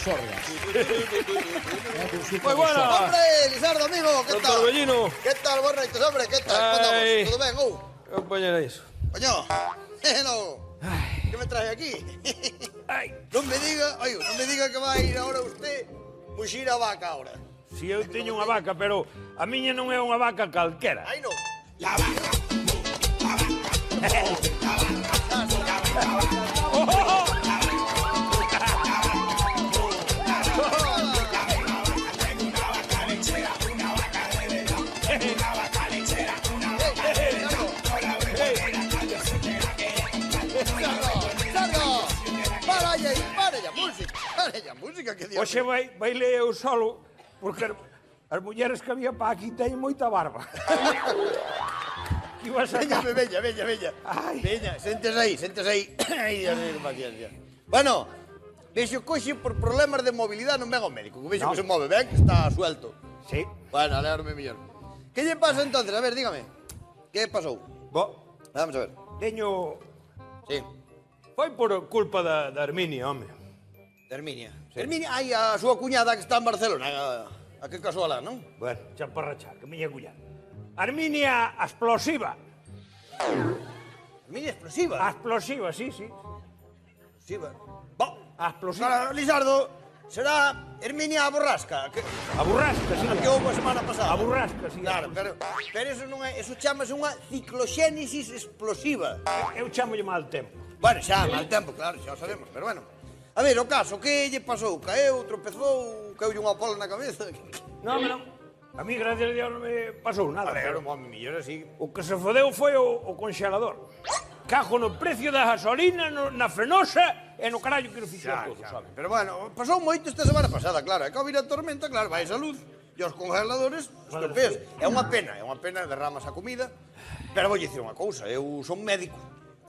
sordas. Moi buena. Hombre, Lizardo, amigo, que Don tal? Torbellino. Que tal, borraitos, hombre, que tal? Ai. Como andamos? Todo ben, Compañera iso. Coño, que me trae aquí? Ai. Non me diga que vai ir ahora usted muxir a vaca ahora. Si eu teño unha vaca, pero a miña non é unha vaca calquera. Aí non. Pare a música, que Dios. Oxe vai ler eu solo, porque as mulleres que había pa aquí teñen moita barba. Ibas a... Veña. Ai. Veña, sentes aí. Ai, Dios mío, que paciencia. Bueno, vexo coxe por problemas de movilidade non ven ao médico, que vexo No. que se move ben, que está suelto. Sí. Bueno, alégrome millón. Que lle pasa entonces? A ver, dígame. Que pasou? Bo, Vamos a ver. teño... Sí. Foi por culpa da Herminia, home. Herminia. Herminia, ai, a súa cuñada que está en Barcelona. A que casou alá, non? Bueno, xa parrachar, que miña cuñada. Herminia explosiva. Herminia explosiva. Explosiva, sí. Explosiva. Bo. Explosiva. Claro, Lizardo, será Herminia a borrasca. Que... A burrasca, sí. A que houve a semana pasada. A burrasca, sí. Claro, pero eso non é, eso chamase unha cicloxénesis explosiva. Eu chamolle mal tempo. Bueno, xa, mal tempo, claro, xa o sabemos, pero bueno. A ver, o caso, que lle pasou? Caeu, tropezou, caeulle unha pola na cabeza? Non. A mí, gracias a Dios, non me pasou nada. A ver, un home millor así. O que se fodeu foi o congelador. Cajo no precio da gasolina, na fenosa e no carallo que nos fixou todo, sabe? Pero bueno, pasou moito esta semana pasada, claro. É que ao vir a tormenta, claro, vai esa luz e os congeladores estropeas. É unha pena, derramas a comida. Pero vou dicir unha cousa, eu son médico.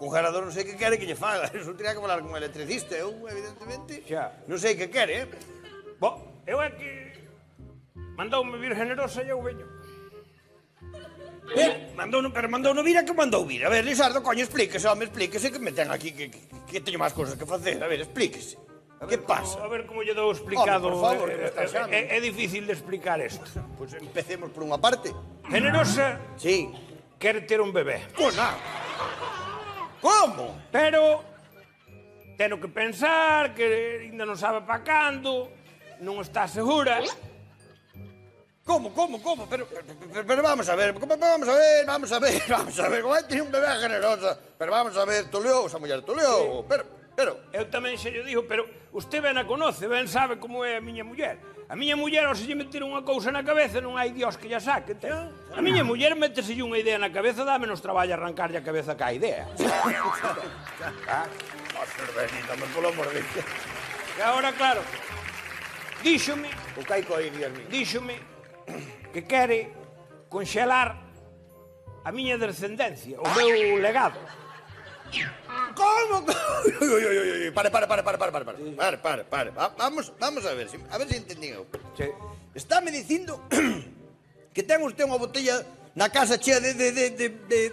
Congelador non sei que quere que lle faga. Eso teria que falar con un electricista. Eu, evidentemente, Xa. non sei que quere, Bo, eu é que mandoume vir generosa e eu veño. Mandou vir a que mandou vir. A ver, Lizardo, coño, explíquese, home, explíquese, que me ten aquí, que teño máis cousas que facer. A ver, explíquese. Que pasa? A ver como lle dou explicado. Home, por favor, que me está xame. É difícil de explicar isto. Pois empecemos por unha parte. Generosa Sí. quere ter un bebé. Cona. Como? Pero teno que pensar que ainda non sabe pa cando, non está segura. Como? Pero vamos a ver, vamos a ver. Como vai ter un bebé generosa? Pero vamos a ver, toleou, esa muller toleou. Pero... Eu tamén xe lle digo, pero usted ben a conoce, ben sabe como é a miña muller. A miña muller, ao se lle meter unha cousa na cabeza, non hai Dios que lla saque. A miña muller metese unha idea na cabeza, dá menos traballo arrancarlle a cabeza ca idea. Benítame, polo amor de Dios. E agora, claro, díxome O caico aí, Dios mío. que quere conxelar a miña descendencia, o meu legado. Como? Pare. Vamos a ver si entendí eu. Sí. Estáme dicindo que ten usted unha botella na casa chea de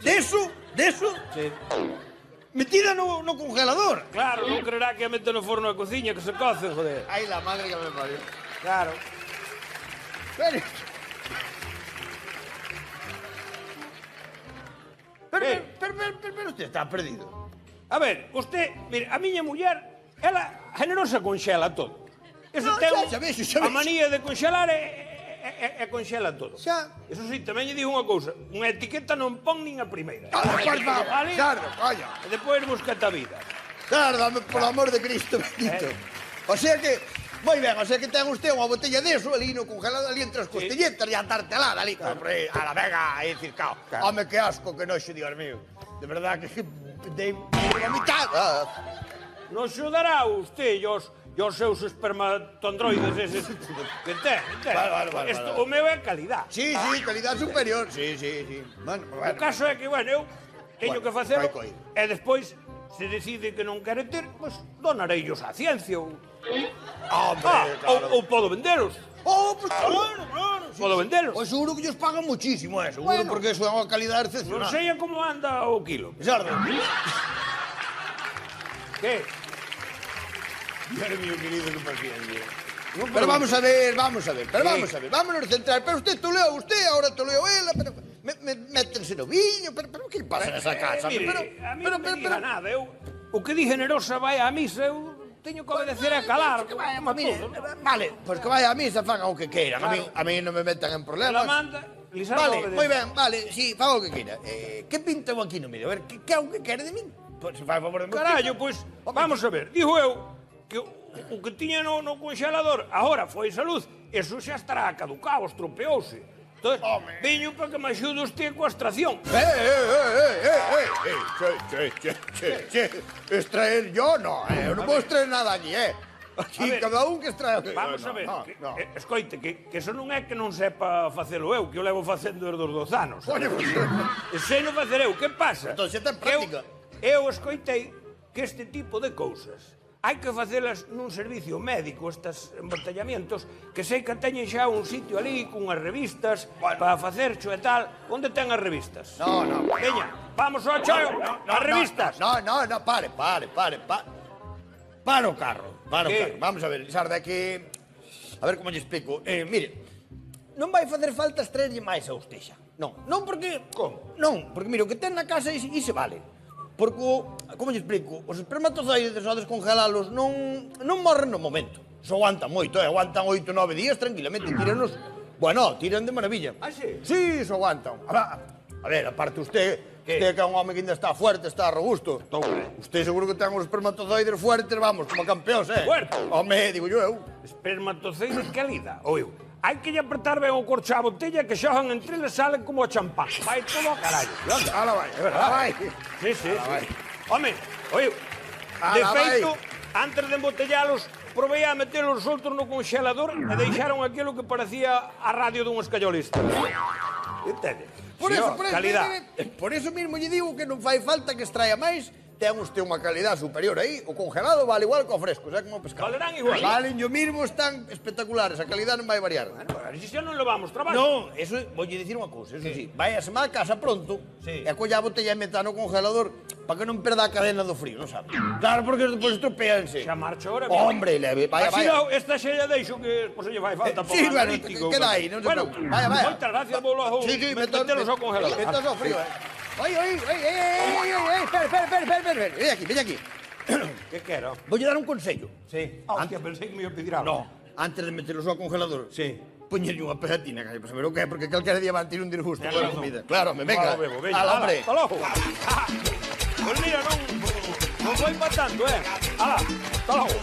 eso, Sí. metida no congelador. Claro, non creerá que a mete no forno da cociña que se coce, joder. Ai, la madre que me parió. Claro. Pero usted está perdido. A ver, usted, mire, a miña muller, ela generosa conxela todo. Eso No, ten xa vexo. a manía de conxelar e conxela todo. Xa. Eso sí, tamén lle digo unha cousa, unha etiqueta non pon nin a primeira. Por favor, Vale? Sardo, coño. E depois buscate a vida. Sárdame, por amor de Cristo bendito. O sea que, moi ben, o sea que ten usted unha botella de eso ali no congelador, ali entre as costelletas e a tartelada ali, claro. A la vega, aí decir, cao. Claro. Home, que asco, que noxo, Dios mío. De verdad que dei vomitar. Non xudará usted e os seus espermatondroides eses que ten. Vale. O meu é calidad. Sí, calidad superior. Sí. Bueno, O caso é que, bueno, eu teño que facelo vai coído. e despois, se decide que non quere ter, pois donareillos á ciencia ou... Hombre, claro. ou podo venderos. Oh, pues claro. Sí, Podo vendelos. Pois seguro que ellos pagan muchísimo, seguro, porque eso é unha calidad Non excepcional. sei a como anda o kilo. Sardo. Que? Dios mío, querido, que paciencia. Pero vamos a ver, vamos a ver. Vámonos a centrar. Pero usted toleou usted, ahora toleou ela, pero... Métense no viño, pero que pasa nesa casa? Mire, a mí non me diga nada. O que di generosa vai á misa, eu teño que obedecer e calar. Vale, pois que vai á misa, faga o que queiran. A mí non me metan en problemas. La manda, Lisandro Vale, obedece. moi ben, vale, sí, faga o que queira. Que pinta eu aquí no medio? A ver, que é o que quere de min? Pois se fai favor de meu Carallo, pois, vamos a ver. Dijo eu que o que tiña no conxelador agora foi salud. Eso xa estará caducado, estropeouse. Entón, viño para que me axude usted coa extracción. Extraer yo, no, eu non vou extraer nada aquí, Aquí, cada un que extrae... Vamos a ver, escoite, que eso non é que non sepa facelo eu, que o levo facendo desde os 12 anos. Coño, Sei non facer eu, que pasa? Entón, xa ten práctica. Eu escoitei que este tipo de cousas hai que facelas nun servicio médico, estes embotellamientos, que sei que teñen xa un sitio ali cunhas revistas para facercho e tal. Onde ten as revistas? No. Veña, vamos ao cheo, as revistas. No, pare. Para o carro. Vamos a ver, Lizarda, que... A ver como lle explico. Mire, non vai facer falta extraerlle máis a usted xa. Non porque... Como? Non, porque mire, o que ten na casa iso vale. Porque, como lle explico, os espermatozoides ao descongelalos non morren no momento. Iso aguantan moito, aguantan 8 9 días tranquilamente, tíranos... Bueno, tiran de maravilla. Ah, sí? Sí, iso aguantan. A ver, aparte usted que é un home que ainda está fuerte, está robusto. Usted seguro que ten os espermatozoides fuertes, vamos, como campeóns, Fuerte? Home, digo eu. Espermatozoides que lida, oiu. Hai que lle apretar ben o corcho á botella que xogan entre eles salen como a champán. Vai todo ao carallo. Ala vai, é verdad, vai. Sí. Home, oiu, de feito, antes de embotellalos, provei a metelos soltos no congelador e deixaron aquilo que parecía a radio dun escayolista. Entende? Por eso mesmo lle digo que non fai falta que extraia máis. Ten usted unha calidad superior aí. O congelado vale igual que o fresco, xa como o pescado. Valerán igual. Valen yo mismo, están espectaculares. A calidad non vai variar. Bueno, si xa non levamos traballo. Non, eso, voulle dicir unha cousa, eso sí. Vai a semana a casa pronto e colla a botella e meta no congelador para que non perda a cadena do frío, non sabe? Claro, porque despois estropeanse. Xa marcha ahora. Hombre, leve, vaya. Así non, esta xa lle deixo que se lle fai falta para sí, bueno, queda aí, non se preocupe. Vaya. Moitas gracias, vou logo metelos ao congelador. Metelos ao frío, Oi, espera, ven aquí. Que quero? Voulle dar un consello. Sí. Hostia, pensei que me iba a pedir algo. No, antes de metelos ao congelador, poñerlle unha pegatina, para saber o que é, porque calquera día van ter un disgusto con a comida. Claro, venga. Ala, hombre. Hasta logo. Pois mira, non foi para tanto, Ala, hasta logo.